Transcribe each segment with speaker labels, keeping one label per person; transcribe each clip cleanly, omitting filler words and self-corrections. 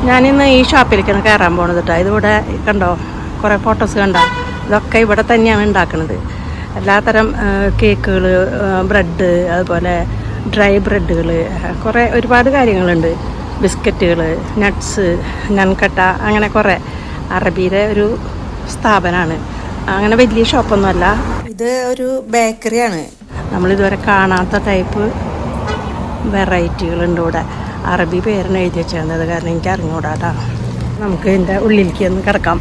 Speaker 1: ഞാനിന്ന് ഈ ഷോപ്പിലേക്കാണ് കയറാൻ പോണത് കേട്ടോ. ഇതിവിടെ കണ്ടോ, കുറേ ഫോട്ടോസ് കണ്ടോ? ഇതൊക്കെ ഇവിടെ തന്നെയാണ് ഉണ്ടാക്കുന്നത്. എല്ലാത്തരം കേക്കുകൾ, ബ്രെഡ്, അതുപോലെ ഡ്രൈ ബ്രെഡുകൾ, കുറേ ഒരുപാട് കാര്യങ്ങളുണ്ട്. ബിസ്ക്കറ്റുകൾ, നട്ട്സ്, നൻകട്ട, അങ്ങനെ കുറേ. അറബിയിലെ ഒരു സ്ഥാപനമാണ്. അങ്ങനെ വലിയ ഷോപ്പൊന്നുമല്ല. ഇത് ഒരു ബേക്കറിയാണ്. നമ്മളിതുവരെ കാണാത്ത ടൈപ്പ് വെറൈറ്റികളുണ്ട് ഇവിടെ. അറബി പേരിന് എഴുതി വെച്ചത് കാരണം എനിക്ക് അറിഞ്ഞൂടാ കേട്ടോ. നമുക്ക് ഇതിൻ്റെ ഉള്ളിലേക്ക് ഒന്ന് കിടക്കാം.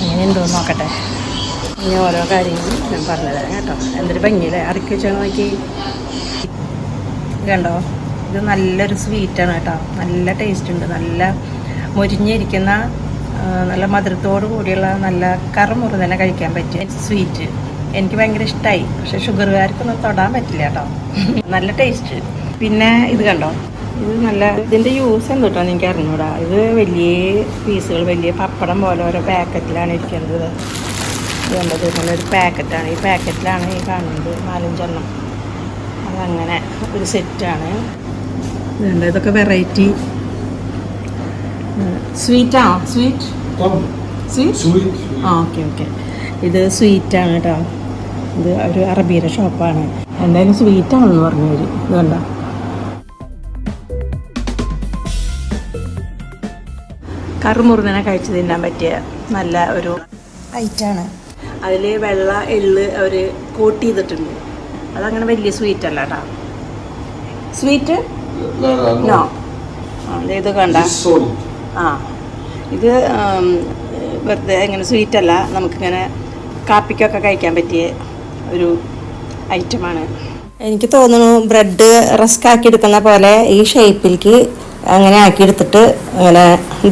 Speaker 1: അങ്ങനെ ഉണ്ടോയെന്ന് നോക്കട്ടെ. ഇനി ഓരോ കാര്യങ്ങളും ഞാൻ പറഞ്ഞുതരാം കേട്ടോ. എന്തൊരു ഭംഗിയില്ലേ ഇറക്കി വെച്ചാൽ നോക്കി. കണ്ടോ, ഇത് നല്ലൊരു സ്വീറ്റാണ് കേട്ടോ. നല്ല ടേസ്റ്റ് ഉണ്ട്. നല്ല മൊരിഞ്ഞിരിക്കുന്ന, നല്ല മധുരത്തോടു കൂടിയുള്ള, നല്ല കറുമുറു തന്നെ കഴിക്കാൻ പറ്റിയ സ്വീറ്റ്. എനിക്ക് ഭയങ്കര ഇഷ്ടമായി. പക്ഷേ ഷുഗറുകാർക്കൊന്നും തൊടാൻ പറ്റില്ല കേട്ടോ. നല്ല ടേസ്റ്റ്. പിന്നെ ഇത് കണ്ടോ, ഇത് നല്ല, ഇതിൻ്റെ യൂസ് എന്തുട്ടാന്ന് എനിക്ക് അറിഞ്ഞൂടാ. ഇത് വലിയ പീസുകൾ, വലിയ പപ്പടം പോലെ ഓരോ പാക്കറ്റിലാണ് ഇരിക്കുന്നത്. ഇത് കണ്ടത് നല്ലൊരു പാക്കറ്റാണ്. ഈ പാക്കറ്റിലാണ് ഈ കാണുന്നത് 4-5 എണ്ണം. അതങ്ങനെ ഒരു സെറ്റാണ്. ഇതുണ്ട്, ഇതൊക്കെ വെറൈറ്റി സ്വീറ്റാണോ? സ്വീറ്റ് ആ, ഓക്കെ. ഇത് സ്വീറ്റാണ് കേട്ടോ. ഇത് ഒരു അറബിയുടെ ഷോപ്പാണ്. എന്തായാലും സ്വീറ്റാണെന്ന് പറഞ്ഞവർ. ഇത് കണ്ടോ, കറുമുറുന്നനെ കഴിച്ച് തിന്നാൻ പറ്റിയ നല്ല ഒരു ഐറ്റാണ്. അതിൽ വെള്ള എള്ള് അവർ കോട്ട് ചെയ്തിട്ടുണ്ട്. അതങ്ങനെ വലിയ സ്വീറ്റ് അല്ല കേട്ടോ. Sweet no. ഇത് കണ്ട, ആ, ഇത് വെറുതെ ഇങ്ങനെ സ്വീറ്റല്ല, നമുക്കിങ്ങനെ കാപ്പിക്കൊക്കെ കഴിക്കാൻ പറ്റിയ ഒരു ഐറ്റമാണ്. എനിക്ക് തോന്നുന്നു ബ്രെഡ് റസ്ക് ആക്കി എടുക്കുന്ന പോലെ ഈ ഷേപ്പിലേക്ക് അങ്ങനെ ആക്കിയെടുത്തിട്ട് അങ്ങനെ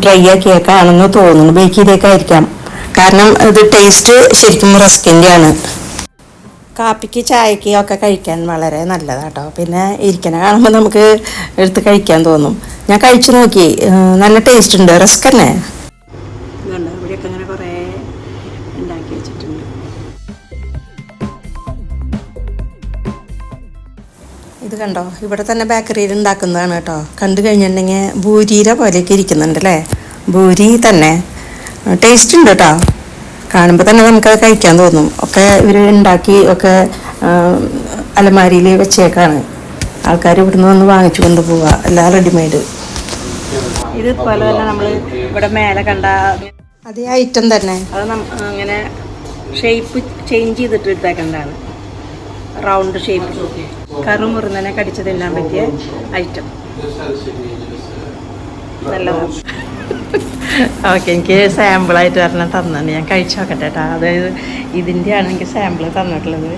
Speaker 1: ഡ്രൈ ആക്കിയൊക്കെ ആണെന്ന് തോന്നുന്നു. ബേക്ക് ചെയ്തേക്കായിരിക്കാം. കാരണം ഇത് ടേസ്റ്റ് ശരിക്കും റസ്കിൻ്റെയാണ്. കാപ്പിക്ക് ചായക്ക് ഒക്കെ കഴിക്കാൻ വളരെ നല്ലതാട്ടോ. പിന്നെ ഇരിക്കണ കാണുമ്പോൾ നമുക്ക് എടുത്ത് കഴിക്കാൻ തോന്നും. ഞാൻ കഴിച്ചു നോക്കി, നല്ല ടേസ്റ്റ് ഉണ്ട്. റസ്ക് തന്നെ. ഇതുണ്ട്, ഇവിടെയൊക്കെ അങ്ങനെ കുറേ ഉണ്ടാക്കി വെച്ചിട്ടുണ്ട്. ഇത് കണ്ടോ, ഇവിടെ തന്നെ ബേക്കറിയിൽ ഉണ്ടാക്കുന്നതാണ് കേട്ടോ. കണ്ടു കഴിഞ്ഞിട്ടുണ്ടെങ്കിൽ ഭൂരിയുടെ പോലെയൊക്കെ ഇരിക്കുന്നുണ്ട് അല്ലേ. ഭൂരി തന്നെ ടേസ്റ്റ് ഉണ്ട് കേട്ടോ. കാണുമ്പോൾ തന്നെ നമുക്കത് കഴിക്കാൻ തോന്നും. ഒക്കെ ഇവർ ഉണ്ടാക്കി ഒക്കെ അലമാരിയിൽ വെച്ചേക്കാണ്. ആൾക്കാർ ഇവിടുന്ന് വന്ന് വാങ്ങിച്ചു കൊണ്ടുപോവുക, എല്ലാം റെഡിമെയ്ഡ്. ഇതുപോലെ തന്നെ നമ്മൾ ഇവിടെ മേലെ കണ്ട അതേ ഐറ്റം തന്നെ. അത് അങ്ങനെ ഷേപ്പ് ചേഞ്ച് ചെയ്തിട്ട് എടുത്തേക്കേണ്ടതാണ്. റൗണ്ട് ഷേപ്പ്, കറുമുറുന്നനെ കടിച്ച് തിന്നാൻ പറ്റിയ ഐറ്റം. നല്ലതാണ്. ഓക്കെ, എനിക്ക് സാമ്പിളായിട്ട് പറഞ്ഞാൽ തന്നിട്ടുണ്ട്. ഞാൻ കഴിച്ചു നോക്കട്ടെ കേട്ടോ. അതായത് ഇതിൻ്റെയാണ് എനിക്ക് സാമ്പിൾ തന്നിട്ടുള്ളത്.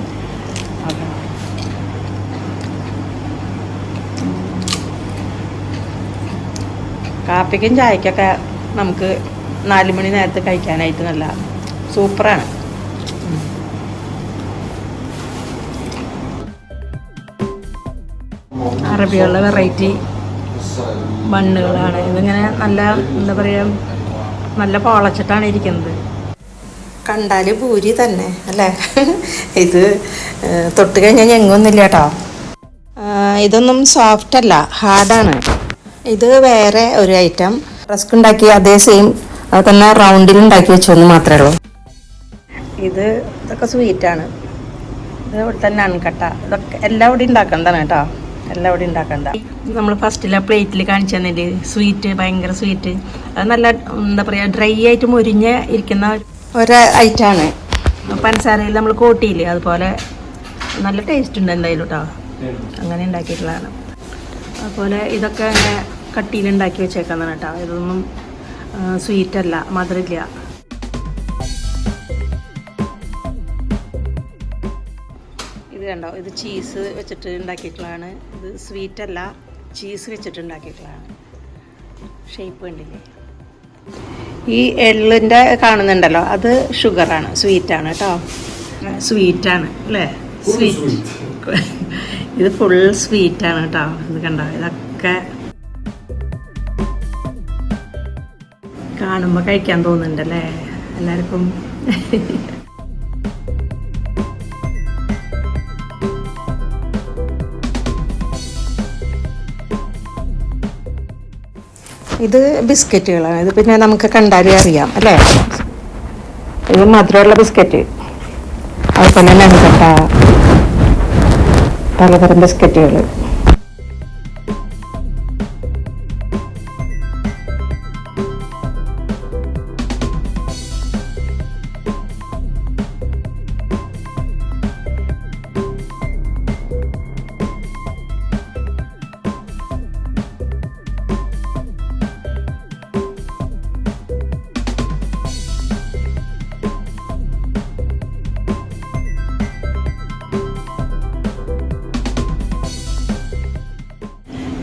Speaker 1: അതെ, കാപ്പിക്കും ചായക്കൊക്കെ നമുക്ക് 4 മണി നേരത്ത് കഴിക്കാനായിട്ട് നല്ല സൂപ്പറാണ്. അറബിയുള്ള വെറൈറ്റി ബണ്ണുകളാണ്. ഇതിങ്ങനെ നല്ല, എന്താ പറയുക, നല്ല പോളച്ചിട്ടാണ് ഇരിക്കുന്നത്. കണ്ടാൽ പൂരി തന്നെ അല്ലേ. ഇത് തൊട്ട് കഴിഞ്ഞാൽ ഞെങ്ങൊന്നുമില്ല കേട്ടോ. ഇതൊന്നും സോഫ്റ്റ് അല്ല, ഹാർഡാണ്. ഇത് വേറെ ഒരു ഐറ്റം. റസ്ക് ഉണ്ടാക്കി അതേ സെയിം അത് തന്നെ റൗണ്ടിൽ ഉണ്ടാക്കി വെച്ചൊന്ന് മാത്രമേ ഉള്ളൂ. ഇതൊക്കെ സ്വീറ്റാണ്. ഇത് ഇവിടെ തന്നെ അൺകട്ട. ഇതൊക്കെ എല്ലാം ഇവിടെ ഉണ്ടാക്കേണ്ടതാണ് കേട്ടോ. എല്ലാം ഇവിടെ ഉണ്ടാക്കണ്ട. നമ്മൾ ഫസ്റ്റിലെ പ്ലേറ്റിൽ കാണിച്ചു തന്നിട്ട് സ്വീറ്റ്, ഭയങ്കര സ്വീറ്റ്. അത് നല്ല, എന്താ പറയുക, ഡ്രൈ ആയിട്ട് മുരിഞ്ഞ് ഇരിക്കുന്ന ഒരു ഐറ്റമാണ്. പഞ്ചസാരയിൽ നമ്മൾ കോട്ടിയില്ലേ, അതുപോലെ നല്ല ടേസ്റ്റ് ഉണ്ട് എന്തായാലും കേട്ടോ. അങ്ങനെ ഉണ്ടാക്കിയിട്ടുള്ളതാണ്. അതുപോലെ ഇതൊക്കെ ഇങ്ങനെ കട്ടിയിലുണ്ടാക്കി വെച്ചേക്കുന്നതാണ് കേട്ടോ. ഇതൊന്നും സ്വീറ്റല്ല, മധുരമില്ല. ഇത് കണ്ടോ, ഇത് ചീസ് വെച്ചിട്ട് ഉണ്ടാക്കിയിട്ടുള്ളതാണ്. ഇത് സ്വീറ്റല്ല, ചീസ് വെച്ചിട്ട് ഉണ്ടാക്കിയിട്ടുള്ളതാണ്. ഷേപ്പ് കണ്ടില്ലേ. ഈ എള്ളിൻ്റെ കാണുന്നുണ്ടല്ലോ, അത് ഷുഗറാണ്, സ്വീറ്റാണ് കേട്ടോ. സ്വീറ്റാണ് അല്ലേ, സ്വീറ്റ്. ഇത് ഫുൾ സ്വീറ്റാണ് കേട്ടോ. ഇത് കണ്ടോ, ഇതൊക്കെ കാണുമ്പോൾ കഴിക്കാൻ തോന്നുന്നുണ്ടല്ലേ എല്ലാവർക്കും. ഇത് ബിസ്ക്കറ്റുകളാണ്. ഇത് പിന്നെ നമുക്ക് കണ്ടാലേ അറിയാം അല്ലേ. ഇത് മധുരമുള്ള ബിസ്ക്കറ്റ്, അതുപോലെ നെങ്കട്ട, പലതരം ബിസ്ക്കറ്റുകൾ.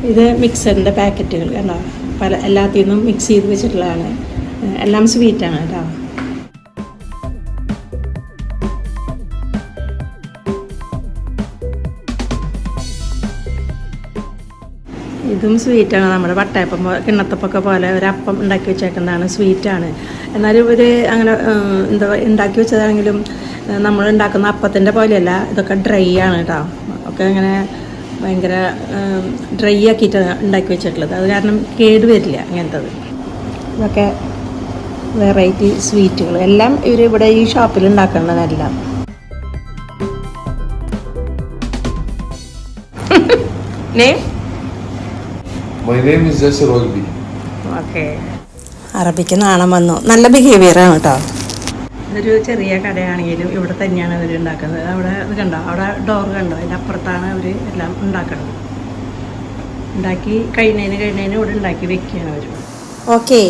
Speaker 1: ഇത് മിക്സറിൻ്റെ പാക്കറ്റുകൾ കണ്ടോ, എല്ലാത്തിൽ നിന്നും മിക്സ് ചെയ്ത് വെച്ചിട്ടുള്ളതാണ്. എല്ലാം സ്വീറ്റാണ് കേട്ടോ. ഇതും സ്വീറ്റാണ്. നമ്മുടെ വട്ടയപ്പം കിണ്ണത്തപ്പൊക്കെ പോലെ ഒരു അപ്പം ഉണ്ടാക്കി വെച്ചേക്കുന്നതാണ്, സ്വീറ്റാണ്. എന്നാലും ഒരു അങ്ങനെ എന്താ ഉണ്ടാക്കി വെച്ചതാണെങ്കിലും നമ്മൾ ഉണ്ടാക്കുന്ന അപ്പത്തിൻ്റെ പോലെയല്ല, ഇതൊക്കെ ഡ്രൈ ആണ് കേട്ടോ. ഒക്കെ അങ്ങനെ ഭയങ്കര ഡ്രൈ ആക്കിയിട്ട് ഉണ്ടാക്കി വെച്ചിട്ടുള്ളത്. അത് കാരണം കേട് വരില്ല അങ്ങനത്തത്. ഇതൊക്കെ വെറൈറ്റി സ്വീറ്റുകൾ എല്ലാം ഇവിടെ ഈ ഷോപ്പിൽ ഉണ്ടാക്കുന്നതെല്ലാം. ഓക്കെ, അറബിക്ക് നാണം വന്നു. നല്ല ബിഹേവിയറാണ് കേട്ടോ. ഇതൊരു ചെറിയ കടയാണെങ്കിലും ഇവിടെ തന്നെയാണ് അവർ ഉണ്ടാക്കുന്നത്. അവിടെ ഇത് കണ്ടോ, അവിടെ ഡോർ കണ്ടോ, അതിൻ്റെ അപ്പുറത്താണ് അവർ എല്ലാം ഉണ്ടാക്കുന്നത്. ഉണ്ടാക്കി കഴിഞ്ഞതിന് ഇവിടെ ഉണ്ടാക്കി വെക്കുകയാണ് അവർ. ഓക്കെ.